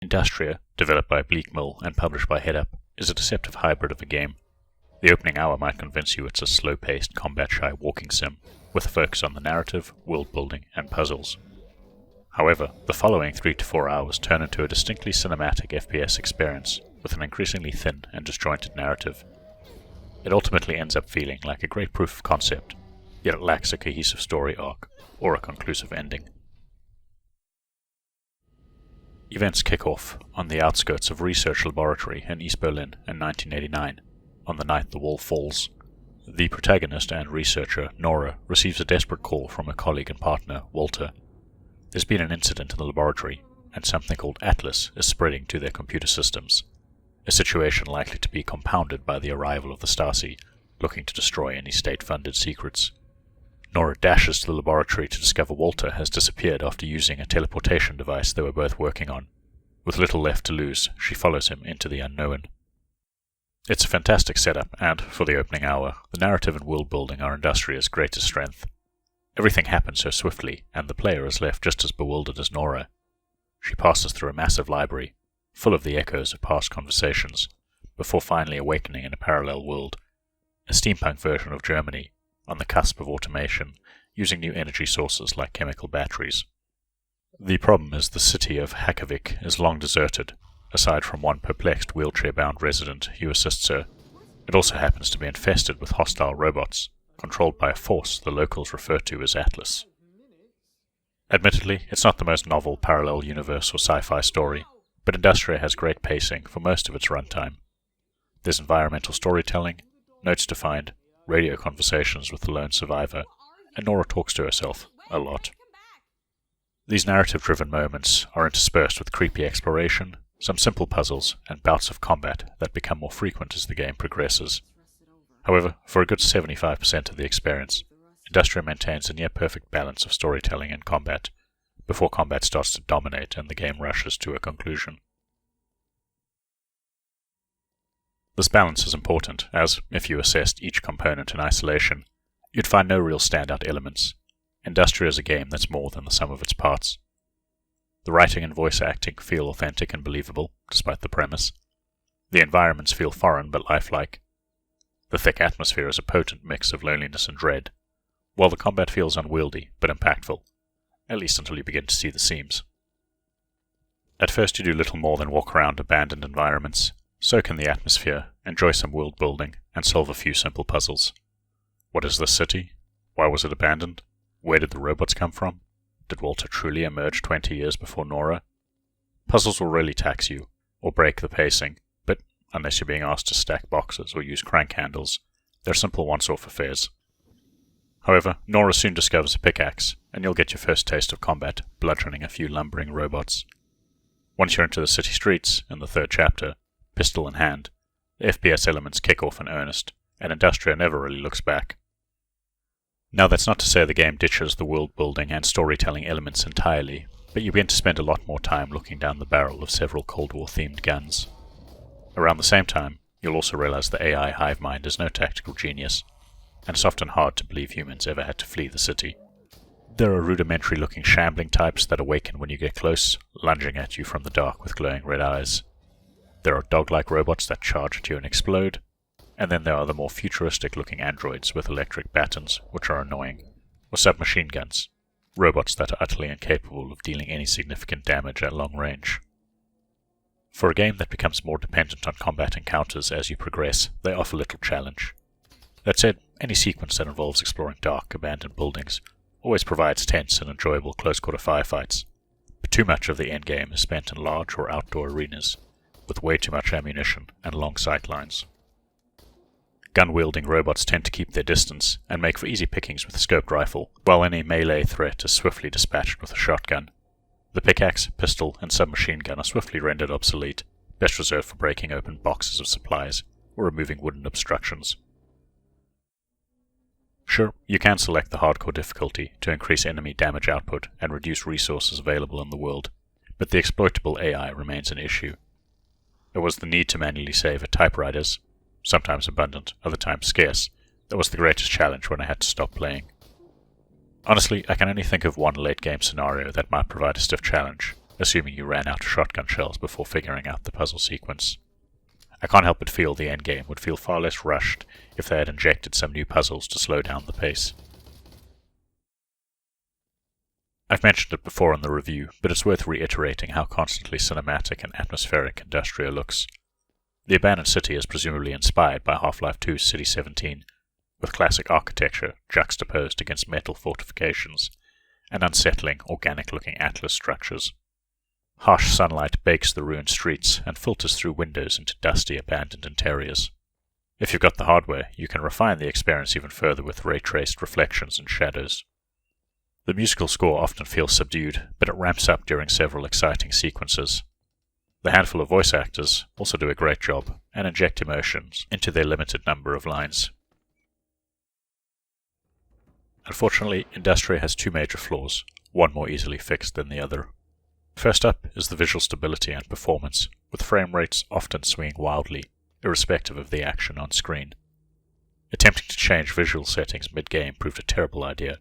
Industria, developed by Bleakmill and published by Headup, is a deceptive hybrid of a game. The opening hour might convince you it's a slow-paced, combat-shy walking sim, with a focus on the narrative, world-building, and puzzles. However, the following 3 to 4 hours turn into a distinctly cinematic FPS experience, with an increasingly thin and disjointed narrative. It ultimately ends up feeling like a great proof of concept, yet it lacks a cohesive story arc, or a conclusive ending. Events kick off on the outskirts of a research laboratory in East Berlin in 1989, on the night the wall falls. The protagonist and researcher, Nora, receives a desperate call from her colleague and partner, Walter. There's been an incident in the laboratory, and something called Atlas is spreading to their computer systems, a situation likely to be compounded by the arrival of the Stasi, looking to destroy any state-funded secrets. Nora dashes to the laboratory to discover Walter has disappeared after using a teleportation device they were both working on. With little left to lose, she follows him into the unknown. It's a fantastic setup, and, for the opening hour, the narrative and world-building are Industria's greatest strength. Everything happens so swiftly, and the player is left just as bewildered as Nora. She passes through a massive library, full of the echoes of past conversations, before finally awakening in a parallel world, a steampunk version of Germany, on the cusp of automation, using new energy sources like chemical batteries. The problem is the city of Hakavik is long deserted, aside from one perplexed wheelchair-bound resident who assists her. It also happens to be infested with hostile robots, controlled by a force the locals refer to as Atlas. Admittedly, it's not the most novel parallel universe or sci-fi story, but Industria has great pacing for most of its runtime. There's environmental storytelling, notes to find, radio conversations with the lone survivor, and Nora talks to herself a lot. These narrative-driven moments are interspersed with creepy exploration, some simple puzzles, and bouts of combat that become more frequent as the game progresses. However, for a good 75% of the experience, Industria maintains a near-perfect balance of storytelling and combat, before combat starts to dominate and the game rushes to a conclusion. This balance is important, as, if you assessed each component in isolation, you'd find no real standout elements. Industria is a game that's more than the sum of its parts. The writing and voice acting feel authentic and believable, despite the premise. The environments feel foreign but lifelike. The thick atmosphere is a potent mix of loneliness and dread, while the combat feels unwieldy but impactful, at least until you begin to see the seams. At first you do little more than walk around abandoned environments, soak in the atmosphere, enjoy some world building, and solve a few simple puzzles. What is this city? Why was it abandoned? Where did the robots come from? Did Walter truly emerge 20 years before Nora? Puzzles will really tax you, or break the pacing, but unless you're being asked to stack boxes or use crank handles, they're simple once-off affairs. However, Nora soon discovers a pickaxe, and you'll get your first taste of combat, bludgeoning a few lumbering robots. Once you're into the city streets, in the 3rd chapter, pistol in hand, the FPS elements kick off in earnest, and Industria never really looks back. Now that's not to say the game ditches the world-building and storytelling elements entirely, but you begin to spend a lot more time looking down the barrel of several Cold War-themed guns. Around the same time, you'll also realize the AI hive mind is no tactical genius, and it's often hard to believe humans ever had to flee the city. There are rudimentary-looking shambling types that awaken when you get close, lunging at you from the dark with glowing red eyes. There are dog-like robots that charge at you and explode, and then there are the more futuristic-looking androids with electric batons, which are annoying, or submachine guns, robots that are utterly incapable of dealing any significant damage at long range. For a game that becomes more dependent on combat encounters as you progress, they offer little challenge. That said, any sequence that involves exploring dark, abandoned buildings always provides tense and enjoyable close-quarter firefights, but too much of the endgame is spent in large or outdoor arenas, with way too much ammunition and long sightlines. Gun-wielding robots tend to keep their distance and make for easy pickings with a scoped rifle, while any melee threat is swiftly dispatched with a shotgun. The pickaxe, pistol, and submachine gun are swiftly rendered obsolete, best reserved for breaking open boxes of supplies or removing wooden obstructions. Sure, you can select the hardcore difficulty to increase enemy damage output and reduce resources available in the world, but the exploitable AI remains an issue. It was the need to manually save at typewriters, sometimes abundant, other times scarce, that was the greatest challenge when I had to stop playing. Honestly, I can only think of one late-game scenario that might provide a stiff challenge, assuming you ran out of shotgun shells before figuring out the puzzle sequence. I can't help but feel the endgame would feel far less rushed if they had injected some new puzzles to slow down the pace. I've mentioned it before in the review, but it's worth reiterating how constantly cinematic and atmospheric Industria looks. The abandoned city is presumably inspired by Half-Life 2's City 17, with classic architecture juxtaposed against metal fortifications and unsettling, organic-looking Atlas structures. Harsh sunlight bakes the ruined streets and filters through windows into dusty, abandoned interiors. If you've got the hardware, you can refine the experience even further with ray-traced reflections and shadows. The musical score often feels subdued, but it ramps up during several exciting sequences. The handful of voice actors also do a great job and inject emotions into their limited number of lines. Unfortunately, Industria has two major flaws, one more easily fixed than the other. First up is the visual stability and performance, with frame rates often swinging wildly, irrespective of the action on screen. Attempting to change visual settings mid-game proved a terrible idea,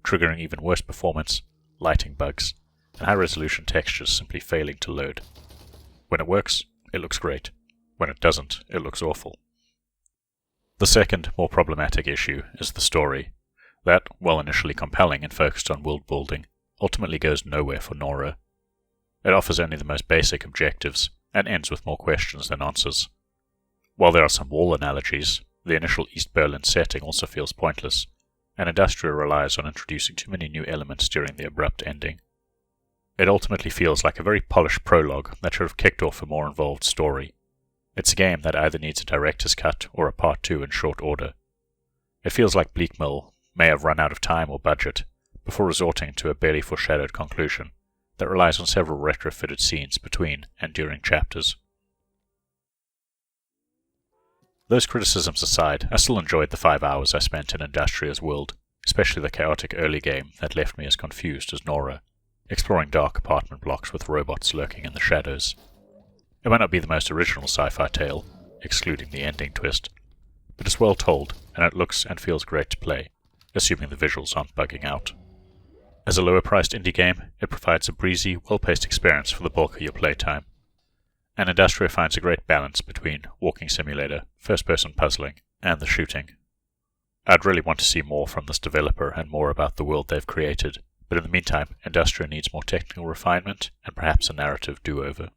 triggering even worse performance, lighting bugs, and high-resolution textures simply failing to load. When it works, it looks great. When it doesn't, it looks awful. The second, more problematic issue is the story. That, while initially compelling and focused on world building, ultimately goes nowhere for Nora. It offers only the most basic objectives, and ends with more questions than answers. While there are some wall analogies, the initial East Berlin setting also feels pointless, and Industria relies on introducing too many new elements during the abrupt ending. It ultimately feels like a very polished prologue that should have kicked off a more involved story. It's a game that either needs a director's cut or a part 2 in short order. It feels like Bleakmill may have run out of time or budget before resorting to a barely foreshadowed conclusion that relies on several retrofitted scenes between and during chapters. Those criticisms aside, I still enjoyed the 5 hours I spent in Industria's world, especially the chaotic early game that left me as confused as Nora, exploring dark apartment blocks with robots lurking in the shadows. It might not be the most original sci-fi tale, excluding the ending twist, but it's well told, and it looks and feels great to play, assuming the visuals aren't bugging out. As a lower-priced indie game, it provides a breezy, well-paced experience for the bulk of your playtime. And Industria finds a great balance between walking simulator, first-person puzzling, and the shooting. I'd really want to see more from this developer and more about the world they've created, but in the meantime, Industria needs more technical refinement and perhaps a narrative do-over.